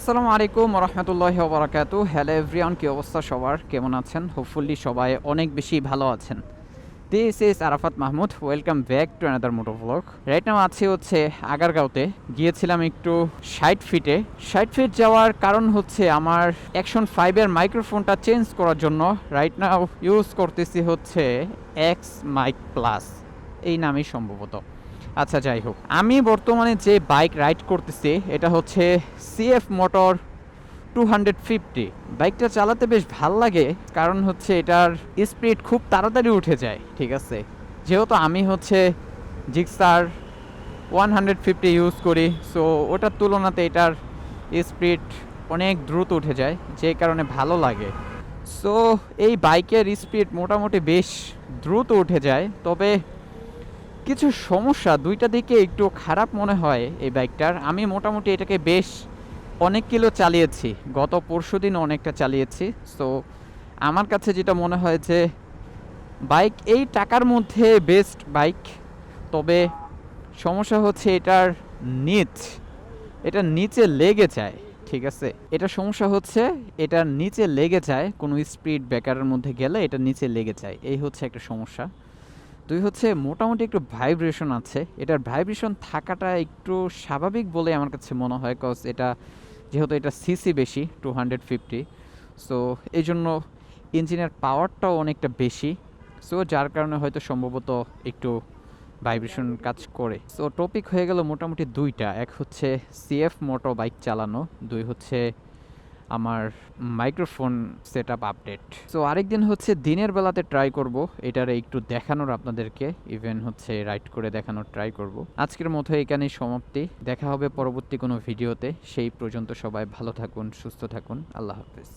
আসসালামু আলাইকুম রহমতুল্লাহি ওয়া বারাকাতুহু। হ্যালো এভরিওয়ান, কি অবস্থা সবার? কেমন আছেন? হোপফুলি সবাই অনেক বেশি ভালো আছেন। This is Arafat Mahmud, welcome back to another moto blog. Right now আছি হচ্ছে আগারগাঁওতে। গিয়েছিলাম একটু 60 ফিটে। 60 ফিট যাওয়ার কারণ হচ্ছে আমার অ্যাকশন 5-এর মাইক্রোফোনটা চেঞ্জ করার জন্য। রাইট নাও ইউজ করতেছি হচ্ছে এক্স মাইক প্লাস, এই নামই সম্ভবত। আচ্ছা, যাই হোক, আমি বর্তমানে যে বাইক রাইড করতেছি এটা হচ্ছে সিএফ মোটর 250। বাইকটা চালাতে বেশ ভাল লাগে, কারণ হচ্ছে এটার স্পিড খুব তাড়াতাড়ি উঠে যায়। ঠিক আছে, যেহেতু আমি হচ্ছে জিক্সার 150 ইউজ করি, সো ওটার তুলনাতে এটার স্পিড অনেক দ্রুত উঠে যায়, যে কারণে ভালো লাগে। সো এই বাইকের স্পিড মোটামুটি বেশ দ্রুত উঠে যায়, তবে কিছু সমস্যা, দুইটা দিকে একটু খারাপ মনে হয় এই বাইকটার। আমি মোটামুটি এটাকে বেশ অনেক কিলো চালিয়েছি, গত পরশুদিন অনেকটা চালিয়েছি। সো আমার কাছে যেটা মনে হয় যে বাইক এই টাকার মধ্যে বেস্ট বাইক, তবে সমস্যা হচ্ছে এটার নিচ, এটা নিচে লেগে যায়। ঠিক আছে, এটা সমস্যা হচ্ছে এটার নিচে লেগে যায়, কোনো স্পিড ব্রেকারের মধ্যে গেলে এটা নিচে লেগে যায়, এই হচ্ছে একটা সমস্যা। দুই হচ্ছে মোটামুটি একটু ভাইব্রেশন আছে, এটার ভাইব্রেশন থাকাটা একটু স্বাভাবিক বলে আমার কাছে মনে হয়, কজ এটা যেহেতু এটা সিসি বেশি 250, সো এই জন্য ইঞ্জিনের পাওয়ারটাও অনেকটা বেশি, সো যার কারণে হয়তো সম্ভবত একটু ভাইব্রেশন কাজ করে। সো টপিক হয়ে গেল মোটামুটি দুইটা, এক হচ্ছে সিএফ মোটো বাইক চালানো, দুই হচ্ছে আমার microphone set up update. So আরেকদিন হচ্ছে দিনের বেলাতে ট্রাই করব এটারে একটু দেখানোর আপনাদেরকে, ইভেন হচ্ছে রাইড করে দেখানোর ট্রাই করব। আজকের মতো এখানেই সমাপ্তি, দেখা হবে পরবর্তী কোনো ভিডিওতে। সেই পর্যন্ত সবাই ভালো থাকুন, সুস্থ থাকুন, আল্লাহ হাফেজ।